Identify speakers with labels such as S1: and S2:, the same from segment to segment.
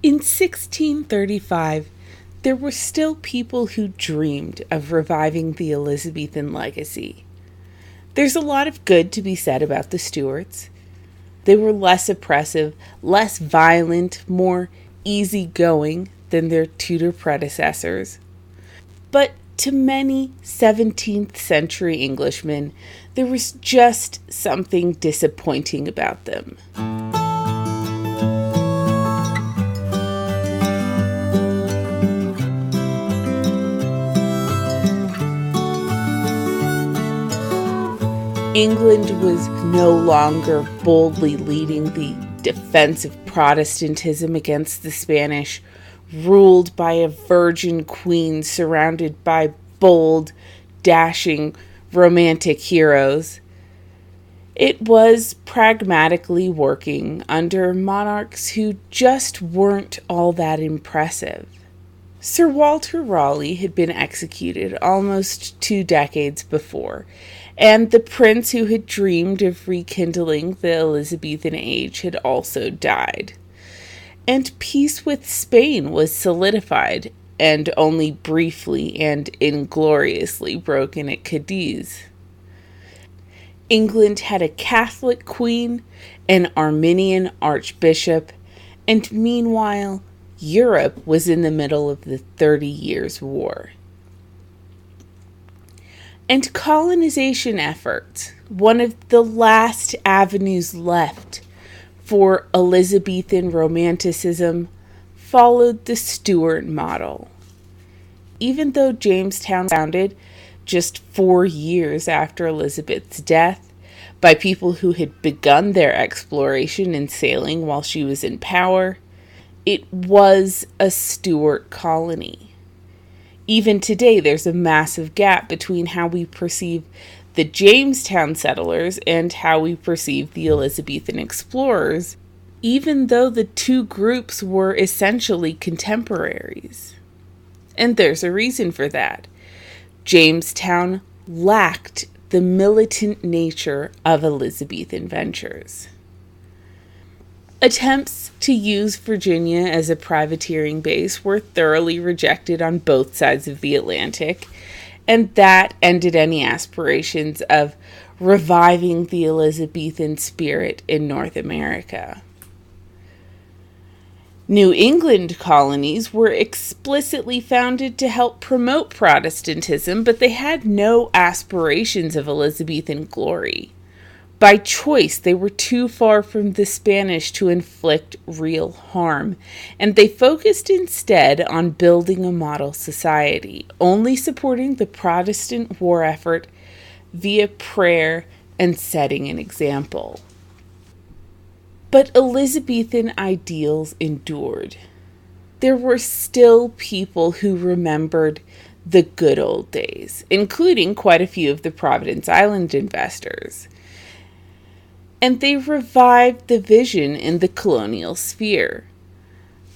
S1: In 1635, there were still people who dreamed of reviving the Elizabethan legacy. There's a lot of good to be said about the Stuarts. They were less oppressive, less violent, more easygoing than their Tudor predecessors. But to many 17th century Englishmen, there was just something disappointing about them. England was no longer boldly leading the defense of Protestantism against the Spanish, ruled by a virgin queen surrounded by bold, dashing, romantic heroes. It was pragmatically working under monarchs who just weren't all that impressive. Sir Walter Raleigh had been executed almost 2 decades before, and the prince who had dreamed of rekindling the Elizabethan age had also died. And peace with Spain was solidified, and only briefly and ingloriously broken at Cadiz. England had a Catholic queen, an Arminian archbishop, and meanwhile, Europe was in the middle of the 30 Years' War. And colonization efforts, one of the last avenues left for Elizabethan romanticism, followed the Stuart model. Even though Jamestown was founded just 4 years after Elizabeth's death by people who had begun their exploration and sailing while she was in power, it was a Stuart colony. Even today, there's a massive gap between how we perceive the Jamestown settlers and how we perceive the Elizabethan explorers, even though the two groups were essentially contemporaries. And there's a reason for that. Jamestown lacked the militant nature of Elizabethan ventures. Attempts to use Virginia as a privateering base were thoroughly rejected on both sides of the Atlantic, and that ended any aspirations of reviving the Elizabethan spirit in North America. New England colonies were explicitly founded to help promote Protestantism, but they had no aspirations of Elizabethan glory. By choice, they were too far from the Spanish to inflict real harm, and they focused instead on building a model society, only supporting the Protestant war effort via prayer and setting an example. But Elizabethan ideals endured. There were still people who remembered the good old days, including quite a few of the Providence Island investors. And they revived the vision in the colonial sphere.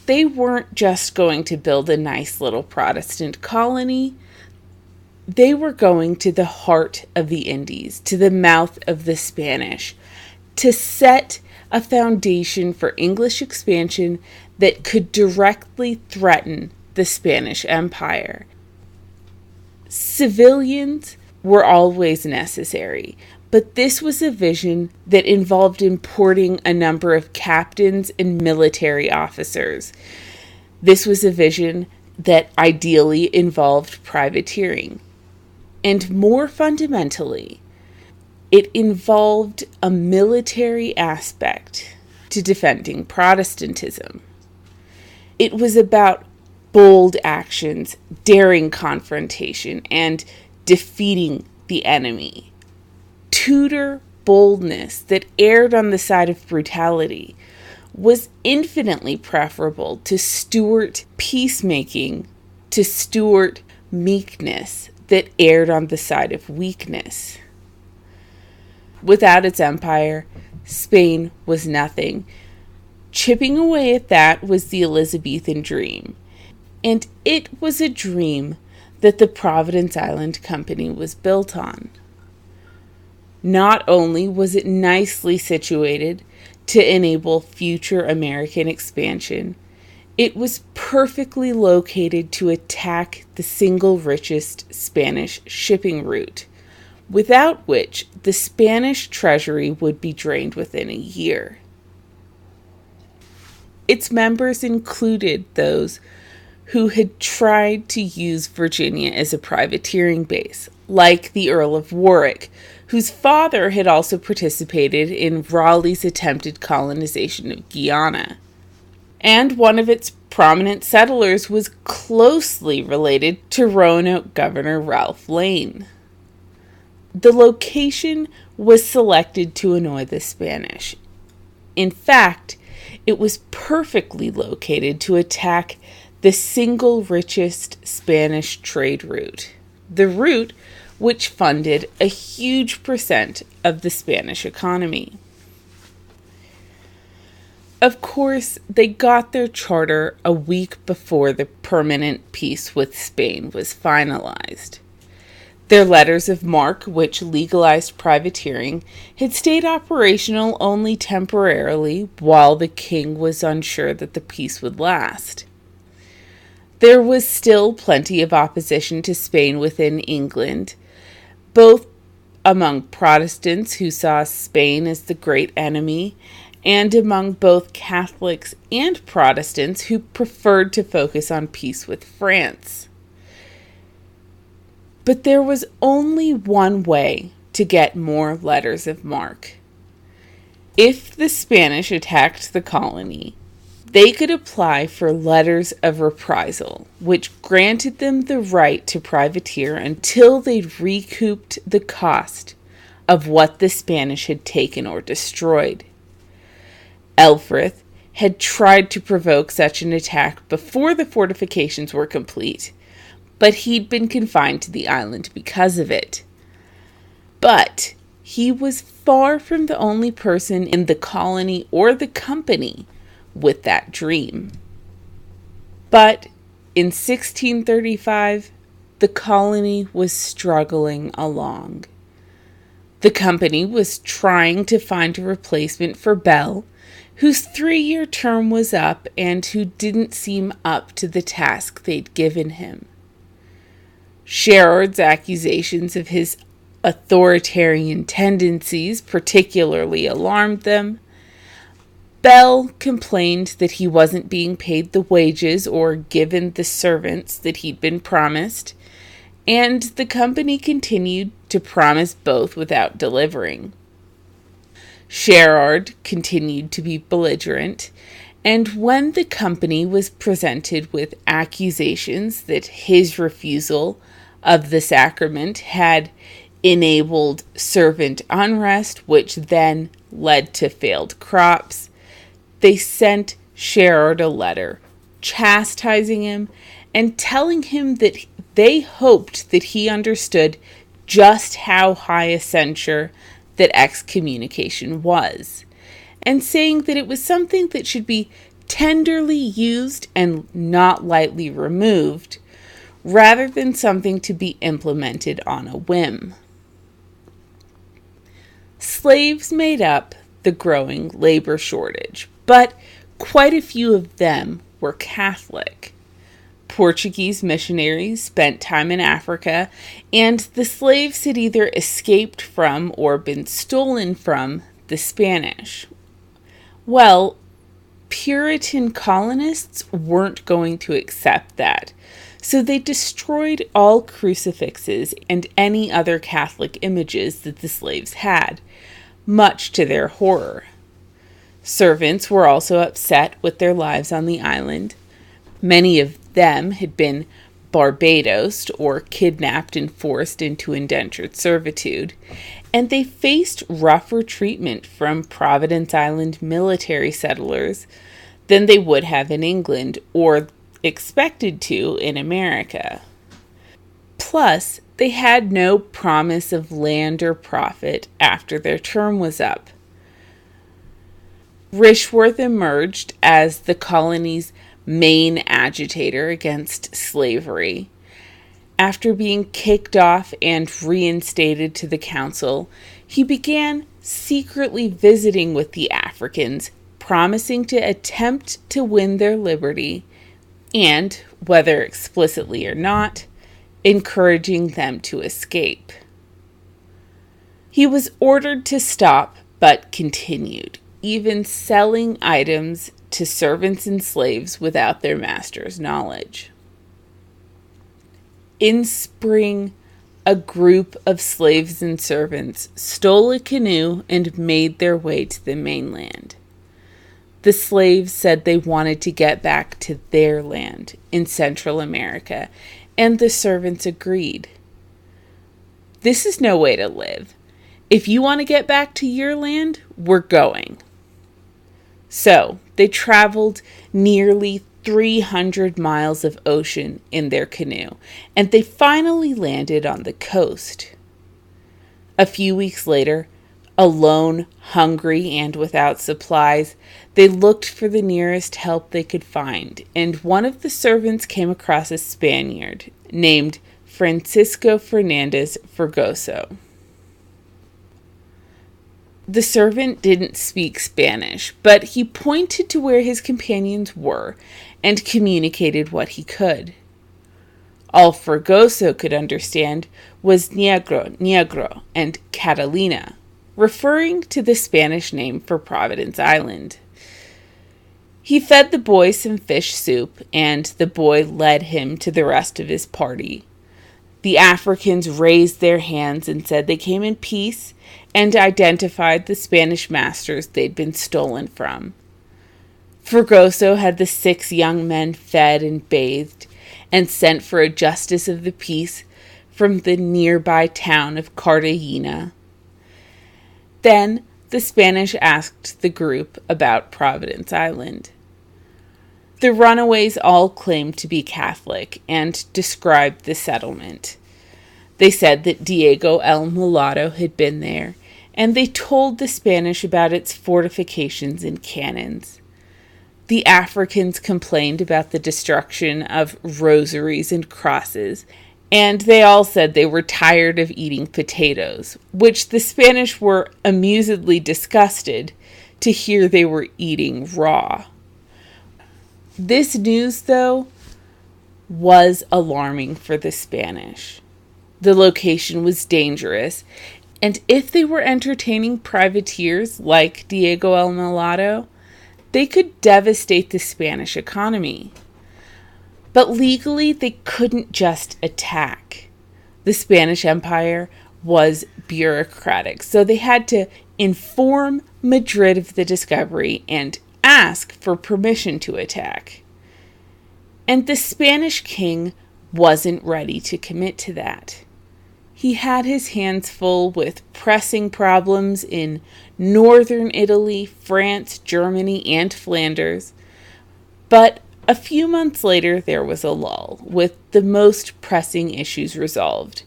S1: They weren't just going to build a nice little Protestant colony. They were going to the heart of the Indies, to the mouth of the Spanish, to set a foundation for English expansion that could directly threaten the Spanish Empire. Civilians were always necessary, but this was a vision that involved importing a number of captains and military officers. This was a vision that ideally involved privateering. And more fundamentally, it involved a military aspect to defending Protestantism. It was about bold actions, daring confrontation, and defeating the enemy. Tudor boldness that erred on the side of brutality was infinitely preferable to Stuart peacemaking, to Stuart meekness that erred on the side of weakness. Without its empire, Spain was nothing. Chipping away at that was the Elizabethan dream, and it was a dream that the Providence Island Company was built on. Not only was it nicely situated to enable future American expansion, It was perfectly located to attack the single richest Spanish shipping route, without which the Spanish treasury would be drained within a year. Its members included those who had tried to use Virginia as a privateering base, like the Earl of Warwick, whose father had also participated in Raleigh's attempted colonization of Guyana. And one of its prominent settlers was closely related to Roanoke Governor Ralph Lane. The location was selected to annoy the Spanish. In fact, it was perfectly located to attack the single richest Spanish trade route, the route which funded a huge percent of the Spanish economy. Of course, they got their charter a week before the permanent peace with Spain was finalized. Their letters of marque, which legalized privateering, had stayed operational only temporarily while the king was unsure that the peace would last. There was still plenty of opposition to Spain within England, both among Protestants who saw Spain as the great enemy, and among both Catholics and Protestants who preferred to focus on peace with France. But there was only one way to get more letters of marque. If the Spanish attacked the colony, they could apply for letters of reprisal, which granted them the right to privateer until they'd recouped the cost of what the Spanish had taken or destroyed. Elfrith had tried to provoke such an attack before the fortifications were complete, but he'd been confined to the island because of it. But he was far from the only person in the colony or the company with that dream. But in 1635, the colony was struggling along. The company was trying to find a replacement for Bell, whose 3-year term was up and who didn't seem up to the task they'd given him. Sherard's accusations of his authoritarian tendencies particularly alarmed them. Bell complained that he wasn't being paid the wages or given the servants that he'd been promised, and the company continued to promise both without delivering. Sherard continued to be belligerent, and when the company was presented with accusations that his refusal of the sacrament had enabled servant unrest, which then led to failed crops, they sent Sherard a letter chastising him and telling him that they hoped that he understood just how high a censure that excommunication was, and saying that it was something that should be tenderly used and not lightly removed, rather than something to be implemented on a whim. Slaves made up the growing labor shortage, but quite a few of them were Catholic. Portuguese missionaries spent time in Africa, and the slaves had either escaped from or been stolen from the Spanish. Well, Puritan colonists weren't going to accept that, so they destroyed all crucifixes and any other Catholic images that the slaves had, much to their horror. Servants were also upset with their lives on the island. Many of them had been Barbadosed or kidnapped and forced into indentured servitude, and they faced rougher treatment from Providence Island military settlers than they would have in England or expected to in America. Plus, they had no promise of land or profit after their term was up. Rishworth emerged as the colony's main agitator against slavery. After being kicked off and reinstated to the council, he began secretly visiting with the Africans promising to attempt to win their liberty and, whether explicitly or not, encouraging them to escape. He was ordered to stop, but continued, even selling items to servants and slaves without their master's knowledge. In spring, a group of slaves and servants stole a canoe and made their way to the mainland. The slaves said they wanted to get back to their land in Central America, and the servants agreed. This is no way to live. If you want to get back to your land, we're going. So they traveled nearly 300 miles of ocean in their canoe, and they finally landed on the coast. A few weeks later, alone, hungry, and without supplies, they looked for the nearest help they could find, and one of the servants came across a Spaniard named Francisco Fernandez Fregoso. The servant didn't speak Spanish, but he pointed to where his companions were and communicated what he could. All Fregoso could understand was Negro, and Catalina, referring to the Spanish name for Providence Island. He fed the boy some fish soup, and the boy led him to the rest of his party. The Africans raised their hands and said they came in peace and identified the Spanish masters they'd been stolen from. Fregoso had the 6 young men fed and bathed and sent for a justice of the peace from the nearby town of Cartagena. Then the Spanish asked the group about Providence Island. The runaways all claimed to be Catholic and described the settlement. They said that Diego el Mulatto had been there, and they told the Spanish about its fortifications and cannons. The Africans complained about the destruction of rosaries and crosses, and they all said they were tired of eating potatoes, which the Spanish were amusedly disgusted to hear they were eating raw. This news, though, was alarming for the Spanish. The location was dangerous, and if they were entertaining privateers like Diego el Mulatto, they could devastate the Spanish economy. But legally, they couldn't just attack. The Spanish Empire was bureaucratic, so they had to inform Madrid of the discovery and ask for permission to attack. And the Spanish king wasn't ready to commit to that. He had his hands full with pressing problems in northern Italy, France, Germany, and Flanders. But a few months later, there was a lull, with the most pressing issues resolved,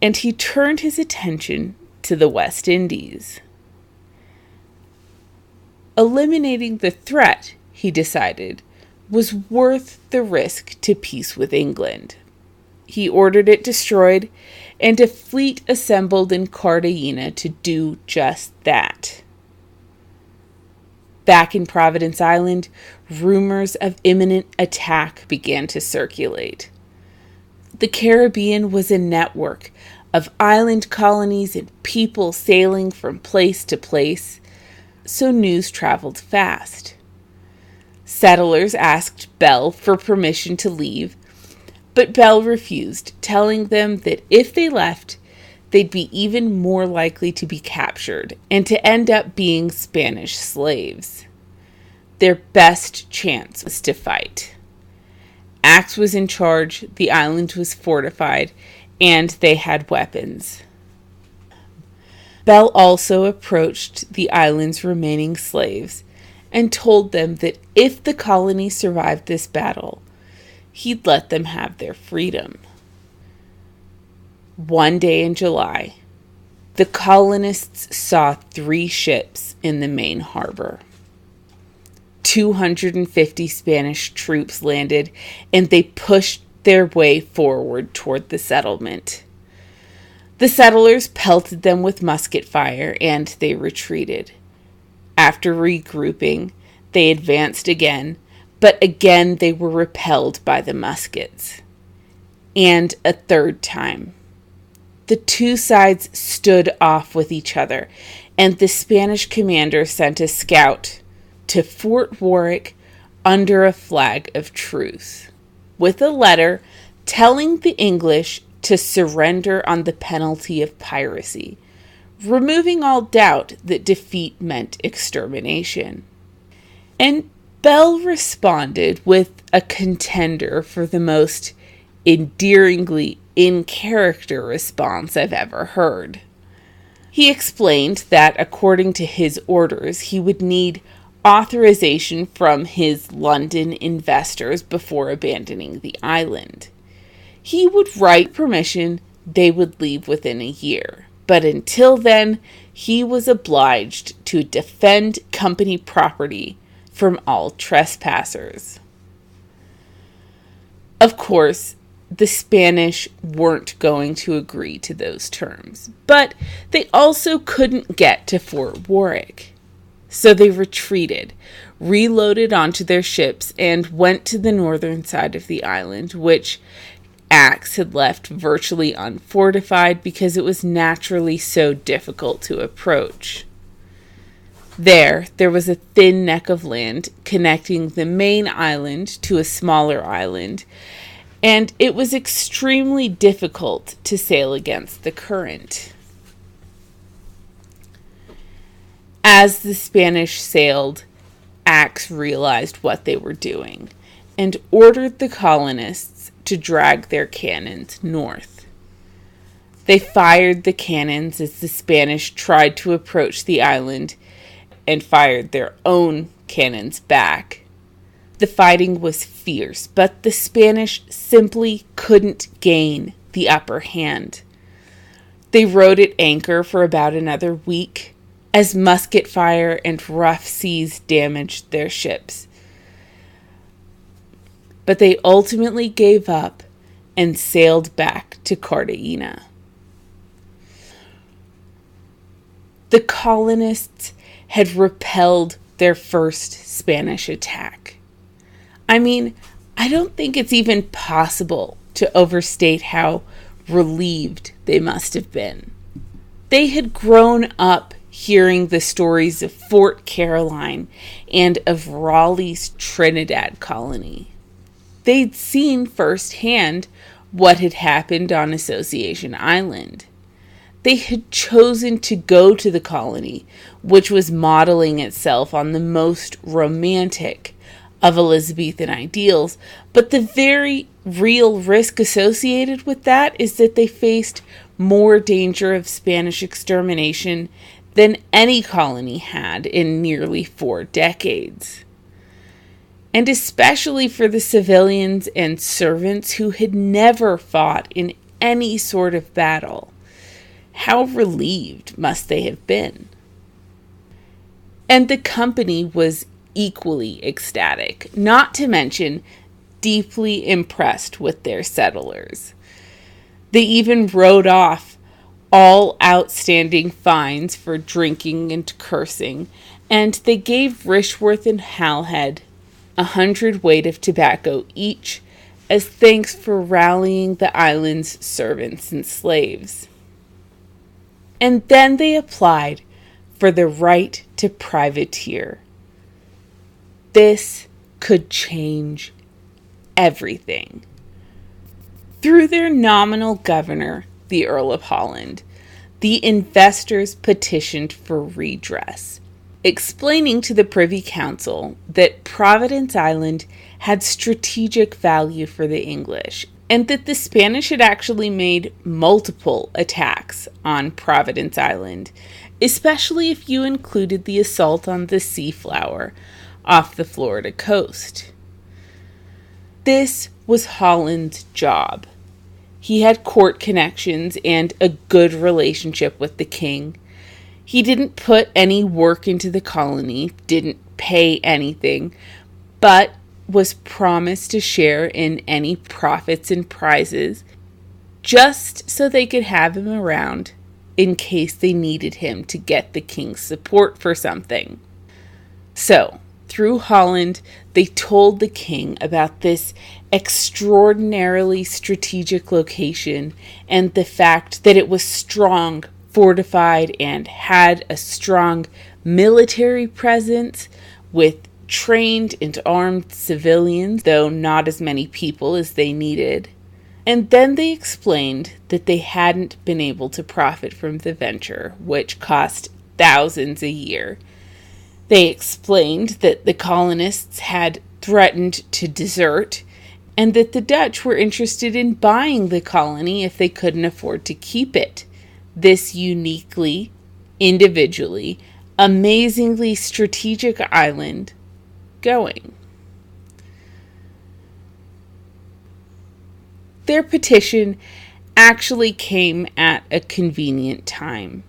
S1: and he turned his attention to the West Indies. Eliminating the threat, he decided, was worth the risk to peace with England. He ordered it destroyed, and a fleet assembled in Cartagena to do just that. Back in Providence Island, rumors of imminent attack began to circulate. The Caribbean was a network of island colonies and people sailing from place to place, so news traveled fast. Settlers asked Bell for permission to leave, but Bell refused, telling them that if they left, they'd be even more likely to be captured and to end up being Spanish slaves. Their best chance was to fight. Axe was in charge, the island was fortified, and they had weapons. Bell also approached the island's remaining slaves and told them that if the colony survived this battle, he'd let them have their freedom. One day in July, the colonists saw 3 ships in the main harbor. 250 Spanish troops landed, and they pushed their way forward toward the settlement. The settlers pelted them with musket fire, and they retreated. After regrouping, they advanced again, but again they were repelled by the muskets. And a third time. The two sides stood off with each other, and the Spanish commander sent a scout to Fort Warwick under a flag of truce, with a letter telling the English to surrender on the penalty of piracy, removing all doubt that defeat meant extermination. And Bell responded with a contender for the most endearingly in character response I've ever heard. He explained that according to his orders, he would need authorization from his London investors before abandoning the island. He would write permission they would leave within a year, but until then, he was obliged to defend company property from all trespassers. Of course, the Spanish weren't going to agree to those terms, but they also couldn't get to Fort Warwick. So they retreated, reloaded onto their ships, and went to the northern side of the island, which Axe had left virtually unfortified because it was naturally so difficult to approach. There was a thin neck of land connecting the main island to a smaller island, and it was extremely difficult to sail against the current. As the Spanish sailed, Axe realized what they were doing and ordered the colonists to drag their cannons north. They fired the cannons as the Spanish tried to approach the island and fired their own cannons back. The fighting was fierce, but the Spanish simply couldn't gain the upper hand. They rode at anchor for about another week as musket fire and rough seas damaged their ships. But they ultimately gave up and sailed back to Cartagena. The colonists had repelled their first Spanish attack. I mean, I don't think it's even possible to overstate how relieved they must have been. They had grown up hearing the stories of Fort Caroline and of Raleigh's Trinidad colony. They'd seen firsthand what had happened on Association Island. They had chosen to go to the colony, which was modeling itself on the most romantic of Elizabethan ideals, but the very real risk associated with that is that they faced more danger of Spanish extermination than any colony had in nearly 4 decades. And especially for the civilians and servants who had never fought in any sort of battle. How relieved must they have been? And the company was equally ecstatic, not to mention deeply impressed with their settlers. They even wrote off all outstanding fines for drinking and cursing, and they gave Rishworth and Halhead 100 weight of tobacco each as thanks for rallying the island's servants and slaves. And then they applied for the right to privateer. This could change everything. Through their nominal governor, the Earl of Holland, the investors petitioned for redress, explaining to the Privy Council that Providence Island had strategic value for the English, and that the Spanish had actually made multiple attacks on Providence Island, especially if you included the assault on the Seaflower off the Florida coast. This was Holland's job. He had court connections and a good relationship with the king. He didn't put any work into the colony, didn't pay anything, but was promised to share in any profits and prizes, just so they could have him around in case they needed him to get the king's support for something. So, through Holland, they told the king about this extraordinarily strategic location and the fact that it was strong, fortified, and had a strong military presence with trained and armed civilians, though not as many people as they needed. And then they explained that they hadn't been able to profit from the venture, which cost thousands a year. They explained that the colonists had threatened to desert, and that the Dutch were interested in buying the colony if they couldn't afford to keep it. This uniquely, individually, amazingly strategic island going. Their petition actually came at a convenient time.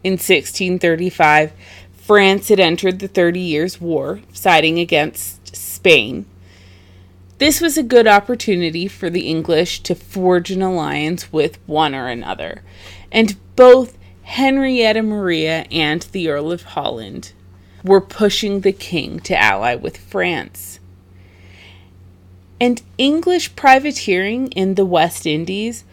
S1: In 1635, France had entered the 30 Years' War, siding against Spain. This was a good opportunity for the English to forge an alliance with one or another, and both Henrietta Maria and the Earl of Holland were pushing the king to ally with France. And English privateering in the West Indies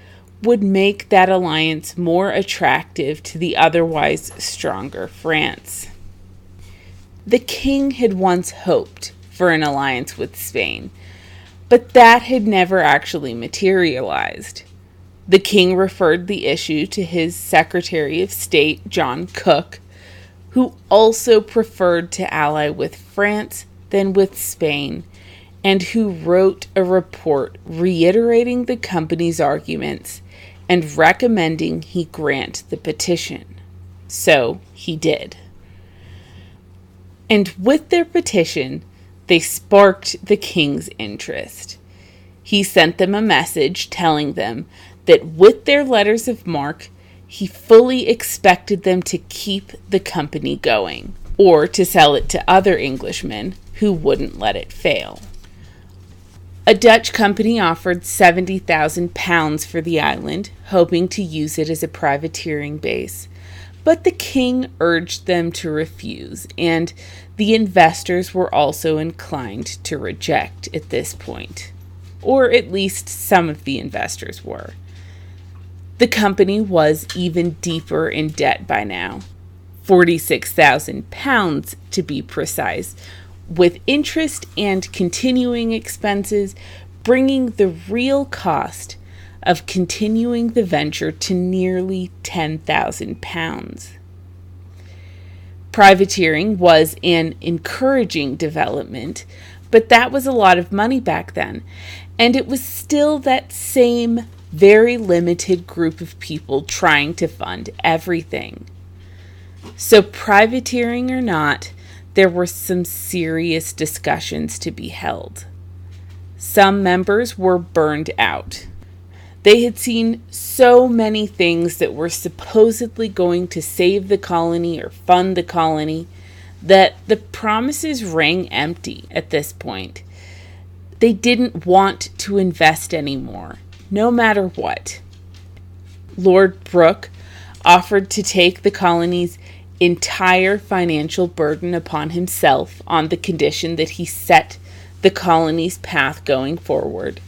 S1: would make that alliance more attractive to the otherwise stronger France. The king had once hoped for an alliance with Spain, but that had never actually materialized. The king referred the issue to his Secretary of State, John Cook, who also preferred to ally with France than with Spain, and who wrote a report reiterating the company's arguments and recommending he grant the petition. So he did. And with their petition, they sparked the king's interest. He sent them a message telling them that with their letters of marque, he fully expected them to keep the company going, or to sell it to other Englishmen who wouldn't let it fail. A Dutch company offered £70,000 for the island, hoping to use it as a privateering base. But the king urged them to refuse, and the investors were also inclined to reject at this point. Or at least some of the investors were. The company was even deeper in debt by now, £46,000 to be precise, with interest and continuing expenses bringing the real cost of continuing the venture to nearly £10,000. Privateering was an encouraging development, but that was a lot of money back then, and it was still that same very limited group of people trying to fund everything. So privateering or not, there were some serious discussions to be held. Some members were burned out. They had seen so many things that were supposedly going to save the colony or fund the colony that the promises rang empty at this point. They didn't want to invest anymore, no matter what. Lord Brooke offered to take the colony's entire financial burden upon himself on the condition that he set the colony's path going forward.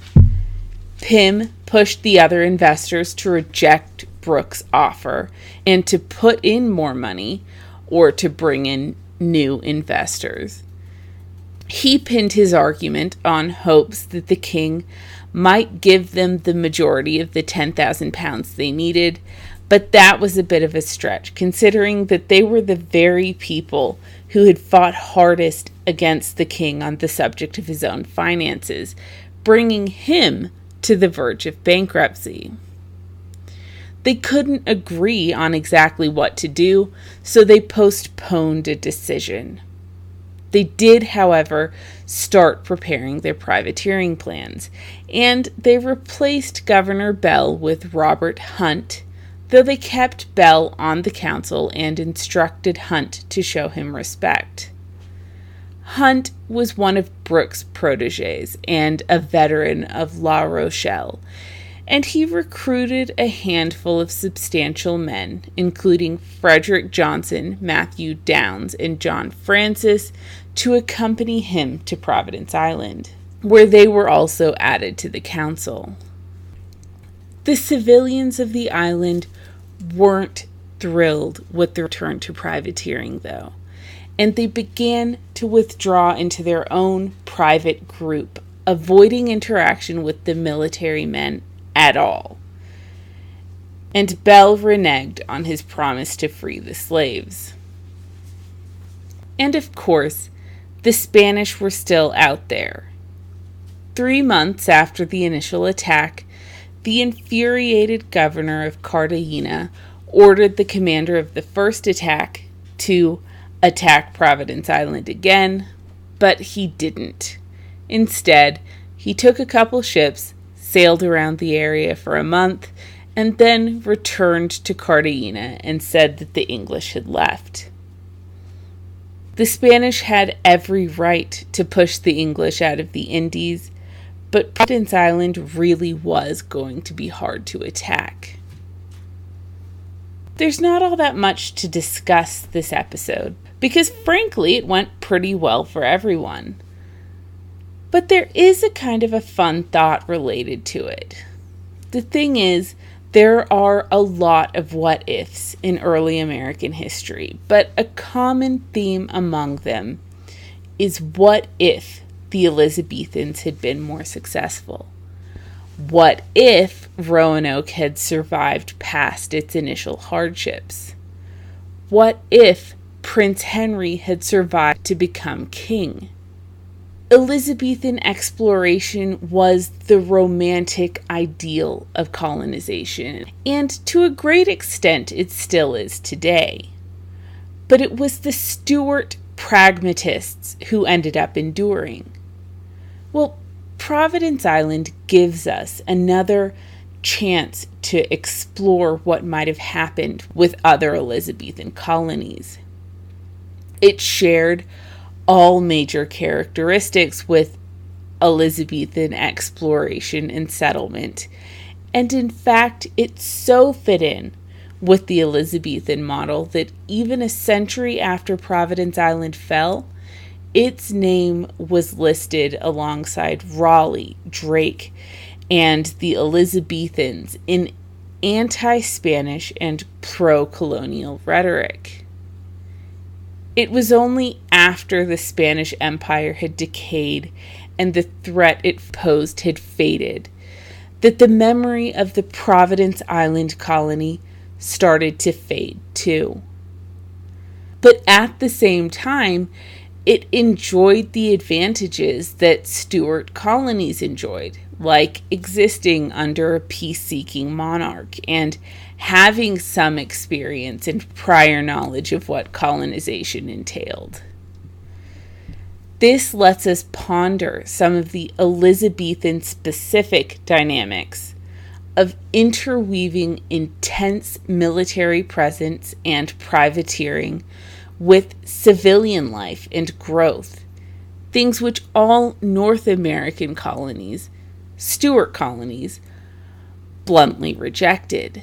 S1: Pym pushed the other investors to reject Brooke's offer and to put in more money or to bring in new investors. He pinned his argument on hopes that the king might give them the majority of the £10,000 they needed, but that was a bit of a stretch, considering that they were the very people who had fought hardest against the king on the subject of his own finances, bringing him to the verge of bankruptcy. They couldn't agree on exactly what to do, so they postponed a decision. They did, however, start preparing their privateering plans, and they replaced Governor Bell with Robert Hunt, though they kept Bell on the council and instructed Hunt to show him respect. Hunt was one of Brooke's protégés and a veteran of La Rochelle, and he recruited a handful of substantial men, including Frederick Johnson, Matthew Downes, and John Francis, to accompany him to Providence Island, where they were also added to the council. The civilians of the island weren't thrilled with the return to privateering, though, and they began to withdraw into their own private group, avoiding interaction with the military men at all. And Bell reneged on his promise to free the slaves. And of course, the Spanish were still out there. 3 months after the initial attack, the infuriated governor of Cartagena ordered the commander of the first attack to attack Providence Island again, but he didn't. Instead, he took a couple ships, sailed around the area for a month, and then returned to Cartagena and said that the English had left. The Spanish had every right to push the English out of the Indies, but Providence Island really was going to be hard to attack. There's not all that much to discuss this episode, because frankly it went pretty well for everyone. But there is a kind of a fun thought related to it. The thing is, there are a lot of what-ifs in early American history, but a common theme among them is what if the Elizabethans had been more successful? What if Roanoke had survived past its initial hardships? What if Prince Henry had survived to become king? Elizabethan exploration was the romantic ideal of colonization, and to a great extent it still is today. But it was the Stuart pragmatists who ended up enduring. Well, Providence Island gives us another chance to explore what might have happened with other Elizabethan colonies. It shared all major characteristics with Elizabethan exploration and settlement, and in fact it so fit in with the Elizabethan model that even a century after Providence Island fell, its name was listed alongside Raleigh, Drake, and the Elizabethans in anti-Spanish and pro-colonial rhetoric. It was only after the Spanish Empire had decayed and the threat it posed had faded that the memory of the Providence Island colony started to fade too. But at the same time, it enjoyed the advantages that Stuart colonies enjoyed, like existing under a peace-seeking monarch and having some experience and prior knowledge of what colonization entailed. This lets us ponder some of the Elizabethan-specific dynamics of interweaving intense military presence and privateering with civilian life and growth, things which all North American colonies, Stuart colonies, bluntly rejected.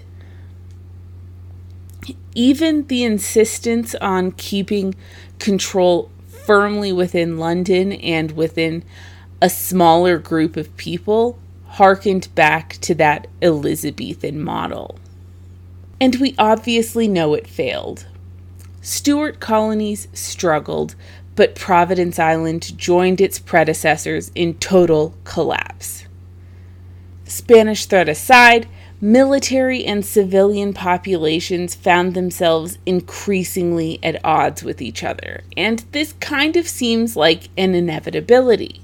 S1: Even the insistence on keeping control firmly within London and within a smaller group of people harkened back to that Elizabethan model. And we obviously know it failed. Stuart colonies struggled, but Providence Island joined its predecessors in total collapse. Spanish threat aside, military and civilian populations found themselves increasingly at odds with each other, and this kind of seems like an inevitability.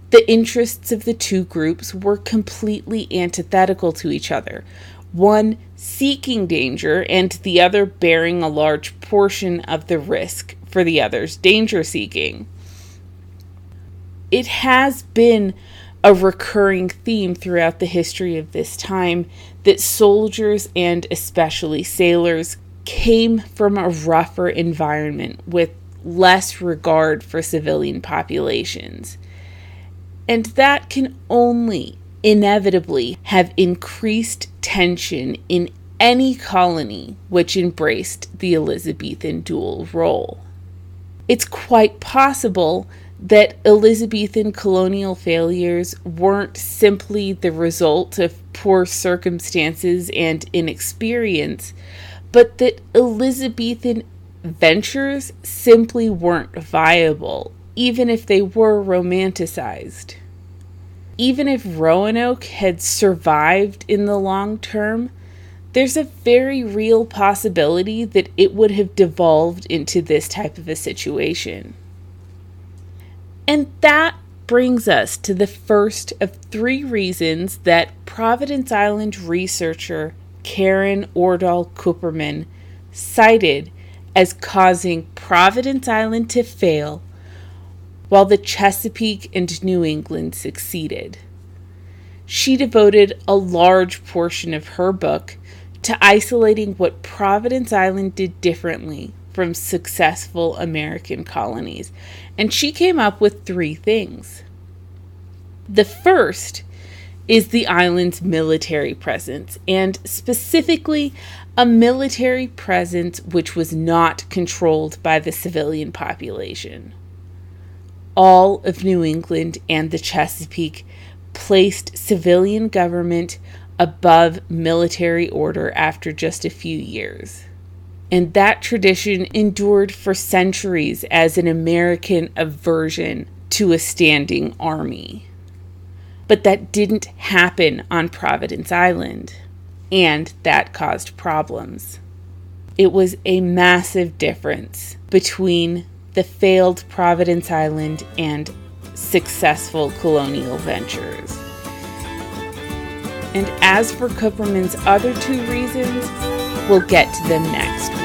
S1: The interests of the two groups were completely antithetical to each other, one seeking danger and the other bearing a large portion of the risk for the other's danger seeking. It has been a recurring theme throughout the history of this time that soldiers and especially sailors came from a rougher environment with less regard for civilian populations. And that can only inevitably have increased tension in any colony which embraced the Elizabethan dual role. It's quite possible that Elizabethan colonial failures weren't simply the result of poor circumstances and inexperience, but that Elizabethan ventures simply weren't viable, even if they were romanticized. Even if Roanoke had survived in the long term, there's a very real possibility that it would have devolved into this type of a situation. And that brings us to the first of 3 reasons that Providence Island researcher Karen Ordall Cooperman cited as causing Providence Island to fail while the Chesapeake and New England succeeded. She devoted a large portion of her book to isolating what Providence Island did differently from successful American colonies, and she came up with 3 things. The first is the island's military presence, and specifically a military presence which was not controlled by the civilian population. All of New England and the Chesapeake placed civilian government above military order after just a few years. And that tradition endured for centuries as an American aversion to a standing army. But that didn't happen on Providence Island, and that caused problems. It was a massive difference between the failed Providence Island and successful colonial ventures. And as for Cooperman's other 2 reasons, we'll get to them next.